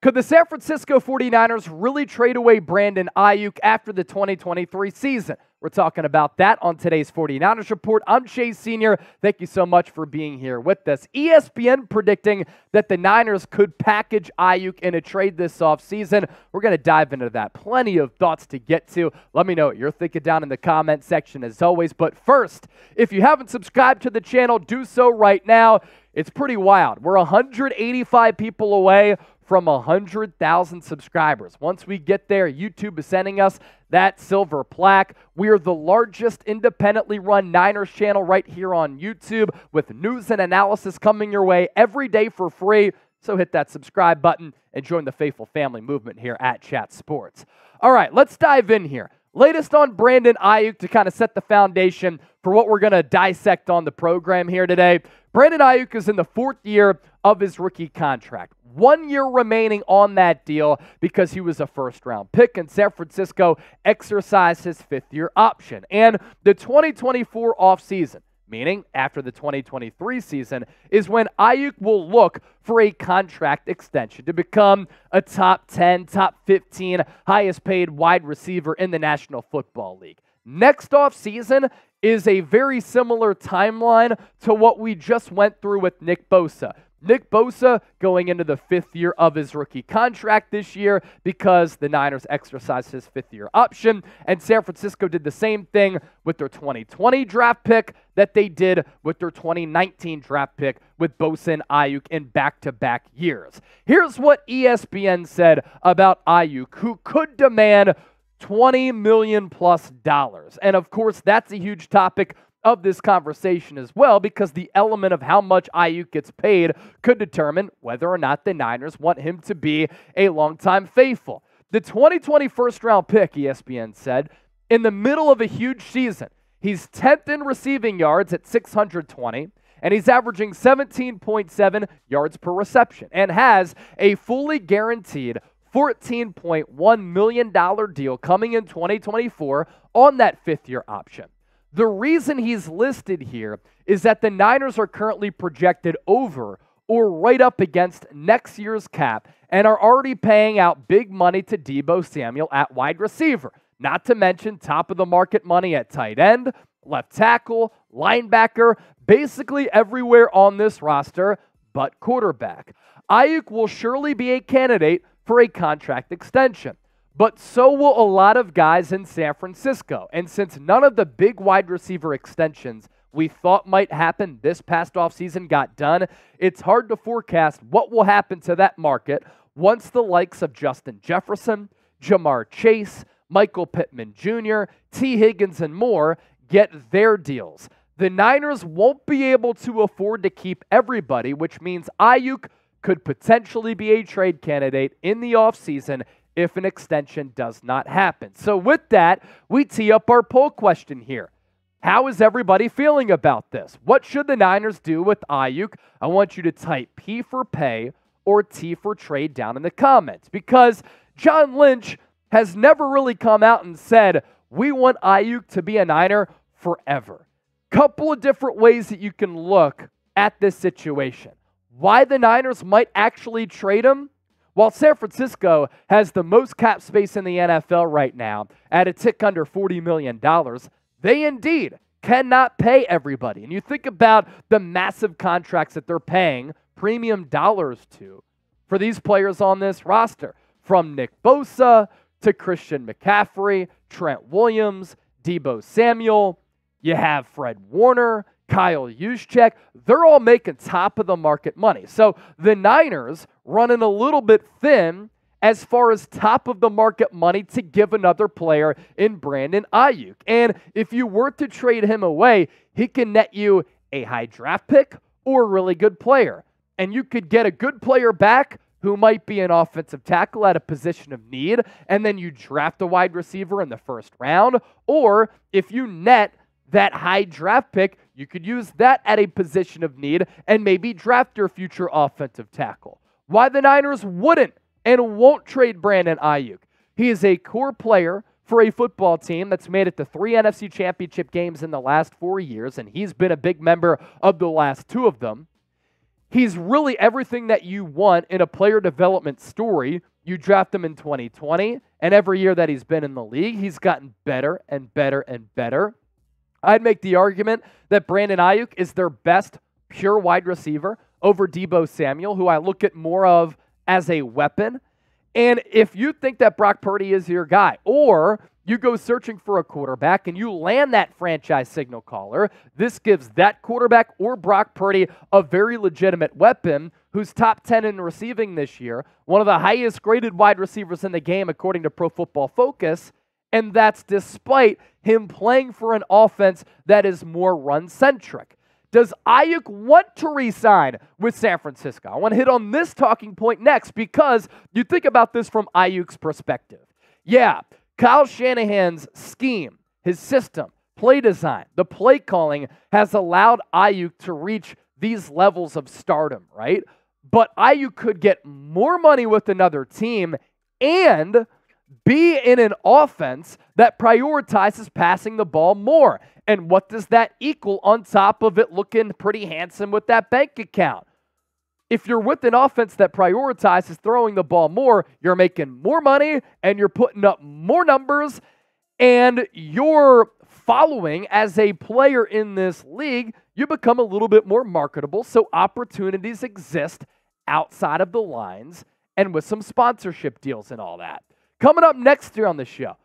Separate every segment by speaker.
Speaker 1: Could the San Francisco 49ers really trade away Brandon Aiyuk after the 2023 season? We're talking about that on today's 49ers Report. I'm Chase Sr. Thank you so much for being here with us. ESPN predicting that the Niners could package Aiyuk in a trade this offseason. We're going to dive into that. Plenty of thoughts to get to. Let me know what you're thinking down in the comment section as always. But first, if you haven't subscribed to the channel, do so right now. It's pretty wild. We're 185 people away from 100,000 subscribers. Once we get there, YouTube is sending us that silver plaque. We are the largest independently run Niners channel right here on YouTube with news and analysis coming your way every day for free. So hit that subscribe button and join the faithful family movement here at Chat Sports. All right, let's dive in here. Latest on Brandon Aiyuk to kind of set the foundation for what we're going to dissect on the program here today. Brandon Aiyuk is in the fourth year of his rookie contract. 1 year remaining on that deal because he was a first-round pick, and San Francisco exercised his fifth-year option. And the 2024 offseason, meaning after the 2023 season, is when Aiyuk will look for a contract extension to become a top 10, top 15, highest-paid wide receiver in the National Football League. Next offseason is a very similar timeline to what we just went through with Nick Bosa. Nick Bosa going into the fifth year of his rookie contract this year because the Niners exercised his fifth-year option, and San Francisco did the same thing with their 2020 draft pick that they did with their 2019 draft pick with Bosa and Aiyuk in back-to-back years. Here's what ESPN said about Aiyuk, who could demand $20 million plus. And of course, that's a huge topic of this conversation as well, because the element of how much Aiyuk gets paid could determine whether or not the Niners want him to be a longtime faithful. The 2020 first-round pick, ESPN said, in the middle of a huge season, he's 10th in receiving yards at 620, and he's averaging 17.7 yards per reception, and has a fully guaranteed $14.1 million deal coming in 2024 on that fifth-year option. The reason he's listed here is that the Niners are currently projected over or right up against next year's cap and are already paying out big money to Deebo Samuel at wide receiver, not to mention top-of-the-market money at tight end, left tackle, linebacker, basically everywhere on this roster but quarterback. Aiyuk will surely be a candidate for a contract extension, but so will a lot of guys in San Francisco. And since none of the big wide receiver extensions we thought might happen this past offseason got done, it's hard to forecast what will happen to that market once the likes of Justin Jefferson, Jamar Chase, Michael Pittman Jr., T. Higgins, and more get their deals. The Niners won't be able to afford to keep everybody, which means Aiyuk could potentially be a trade candidate in the offseason if an extension does not happen. So with that, we tee up our poll question here. How is everybody feeling about this? What should the Niners do with Aiyuk? I want you to type P for pay or T for trade down in the comments, because John Lynch has never really come out and said, we want Aiyuk to be a Niner forever. Couple of different ways that you can look at this situation. Why the Niners might actually trade him? While San Francisco has the most cap space in the NFL right now at a tick under $40 million, they indeed cannot pay everybody. And you think about the massive contracts that they're paying premium dollars to for these players on this roster, from Nick Bosa to Christian McCaffrey, Trent Williams, Deebo Samuel. You have Fred Warner, Kyle Juszczyk. They're all making top-of-the-market money. So the Niners running a little bit thin as far as top-of-the-market money to give another player in Brandon Aiyuk. And if you were to trade him away, he can net you a high draft pick or a really good player. And you could get a good player back who might be an offensive tackle at a position of need, and then you draft a wide receiver in the first round. Or if you net that high draft pick, you could use that at a position of need and maybe draft your future offensive tackle. Why the Niners wouldn't and won't trade Brandon Aiyuk? He is a core player for a football team that's made it to 3 NFC Championship games in the last 4 years, and he's been a big member of the last 2 of them. He's really everything that you want in a player development story. You draft him in 2020, and every year that he's been in the league, he's gotten better and better and better. I'd make the argument that Brandon Aiyuk is their best pure wide receiver over Deebo Samuel, who I look at more of as a weapon. And if you think that Brock Purdy is your guy, or you go searching for a quarterback and you land that franchise signal caller, this gives that quarterback or Brock Purdy a very legitimate weapon who's top 10 in receiving this year, one of the highest graded wide receivers in the game according to Pro Football Focus, and that's despite him playing for an offense that is more run-centric. Does Aiyuk want to re-sign with San Francisco? I want to hit on this talking point next because you think about this from Aiyuk's perspective. Yeah, Kyle Shanahan's scheme, his system, play design, the play calling has allowed Aiyuk to reach these levels of stardom, right? But Aiyuk could get more money with another team and be in an offense that prioritizes passing the ball more. And what does that equal on top of it looking pretty handsome with that bank account? If you're with an offense that prioritizes throwing the ball more, you're making more money and you're putting up more numbers and you're following as a player in this league, you become a little bit more marketable. So opportunities exist outside of the lines and with some sponsorship deals and all that. Coming up next year on the show,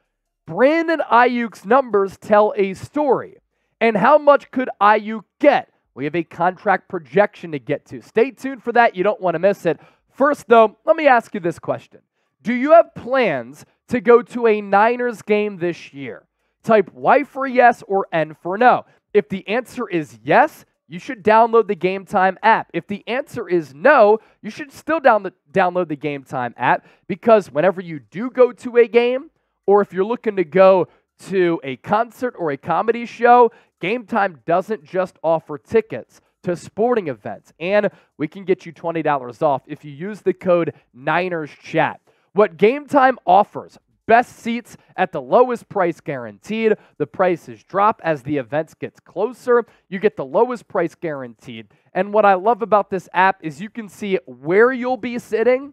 Speaker 1: Brandon Aiyuk's numbers tell a story. And how much could Aiyuk get? We have a contract projection to get to. Stay tuned for that. You don't want to miss it. First, though, let me ask you this question. Do you have plans to go to a Niners game this year? Type Y for yes or N for no. If the answer is yes, you should download the Game Time app. If the answer is no, you should still download the Game Time app because whenever you do go to a game, or if you're looking to go to a concert or a comedy show, Game Time doesn't just offer tickets to sporting events. And we can get you $20 off if you use the code NinersChat. What Game Time offers, best seats at the lowest price guaranteed. The prices drop as the events gets closer. You get the lowest price guaranteed. And what I love about this app is you can see where you'll be sitting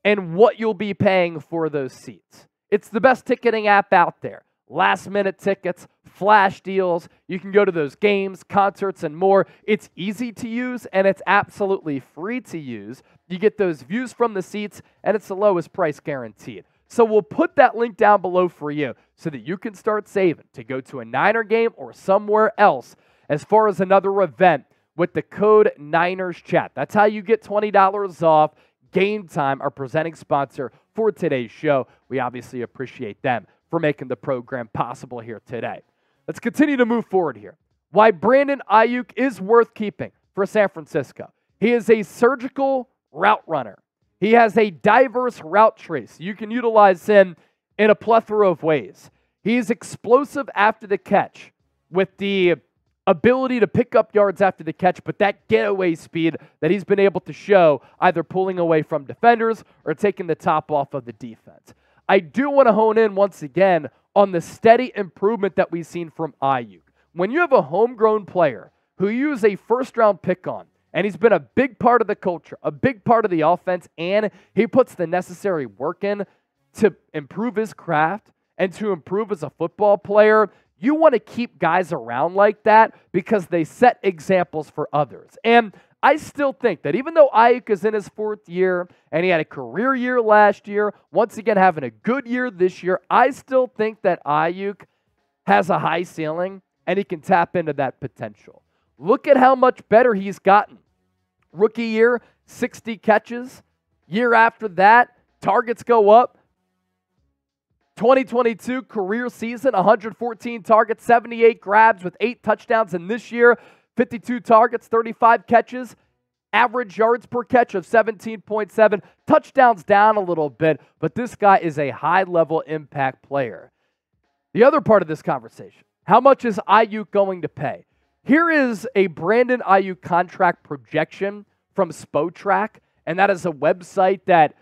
Speaker 1: and what you'll be paying for those seats. It's the best ticketing app out there. Last minute tickets, flash deals. You can go to those games, concerts, and more. It's easy to use and it's absolutely free to use. You get those views from the seats and it's the lowest price guaranteed. So we'll put that link down below for you so that you can start saving to go to a Niner game or somewhere else as far as another event with the code NinersChat. That's how you get $20 off. Game Time, our presenting sponsor for today's show. We obviously appreciate them for making the program possible here today. Let's continue to move forward here. Why Brandon Aiyuk is worth keeping for San Francisco. He is a surgical route runner. He has a diverse route trace. You can utilize him in a plethora of ways. He's explosive after the catch with the ability to pick up yards after the catch, but that getaway speed that he's been able to show either pulling away from defenders or taking the top off of the defense. I do want to hone in once again on the steady improvement that we've seen from Aiyuk. When you have a homegrown player who you use a first-round pick on, and he's been a big part of the culture, a big part of the offense, and he puts the necessary work in to improve his craft and to improve as a football player, you want to keep guys around like that because they set examples for others. And I still think that even though Aiyuk is in his fourth year and he had a career year last year, once again having a good year this year, I still think that Aiyuk has a high ceiling and he can tap into that potential. Look at how much better he's gotten. Rookie year, 60 catches. Year after that, targets go up. 2022 career season, 114 targets, 78 grabs with 8 touchdowns. And this year, 52 targets, 35 catches, average yards per catch of 17.7. Touchdowns down a little bit, but this guy is a high-level impact player. The other part of this conversation, how much is Aiyuk going to pay? Here is a Brandon Aiyuk contract projection from Spotrac, and that is a website that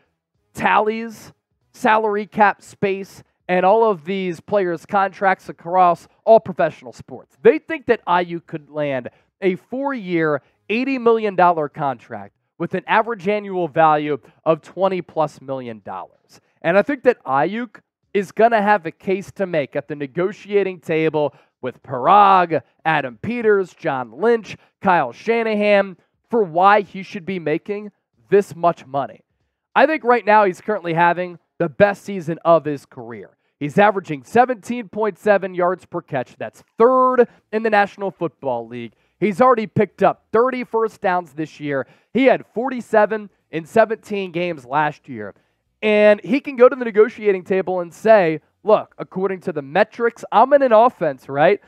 Speaker 1: tallies salary cap space and all of these players' contracts across all professional sports. They think that Aiyuk could land a 4-year, $80 million contract with an average annual value of $20+ million. And I think that Aiyuk is going to have a case to make at the negotiating table with Parag, Adam Peters, John Lynch, Kyle Shanahan for why he should be making this much money. I think right now he's currently having the best season of his career. He's averaging 17.7 yards per catch. That's third in the National Football League. He's already picked up 30 first downs this year. He had 47 in 17 games last year. And he can go to the negotiating table and say, look, according to the metrics, I'm in an offense, right,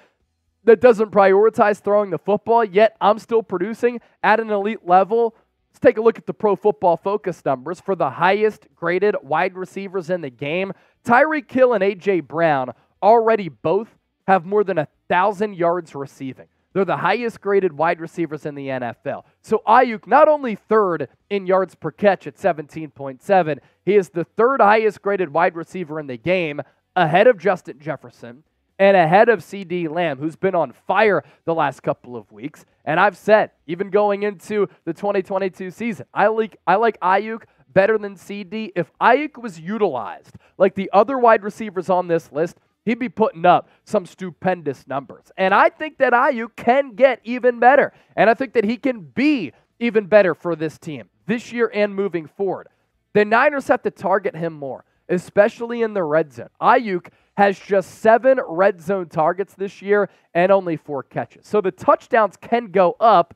Speaker 1: that doesn't prioritize throwing the football, yet I'm still producing at an elite level. Let's take a look at the Pro Football Focus numbers for the highest graded wide receivers in the game. Tyreek Hill and A.J. Brown already both have more than 1,000 yards receiving. They're the highest graded wide receivers in the NFL. So Aiyuk, not only third in yards per catch at 17.7, he is the third highest graded wide receiver in the game, ahead of Justin Jefferson and ahead of CD Lamb, who's been on fire the last couple of weeks. And I've said, even going into the 2022 season, I like Aiyuk better than CD. If Aiyuk was utilized like the other wide receivers on this list, he'd be putting up some stupendous numbers. And I think that Aiyuk can get even better. And I think that he can be even better for this team this year and moving forward. The Niners have to target him more, especially in the red zone. Aiyuk has just 7 red zone targets this year and only 4 catches. So the touchdowns can go up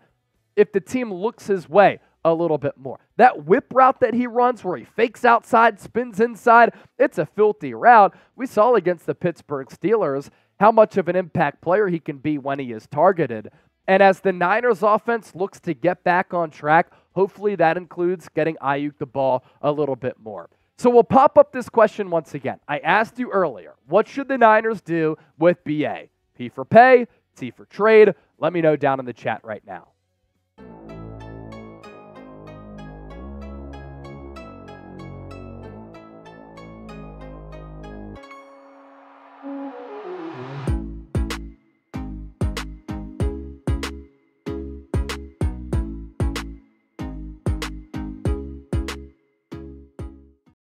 Speaker 1: if the team looks his way a little bit more. That whip route that he runs where he fakes outside, spins inside, it's a filthy route. We saw against the Pittsburgh Steelers how much of an impact player he can be when he is targeted. And as the Niners offense looks to get back on track, hopefully that includes getting Aiyuk the ball a little bit more. So we'll pop up this question once again. I asked you earlier, what should the Niners do with BA? P for pay, T for trade? Let me know down in the chat right now.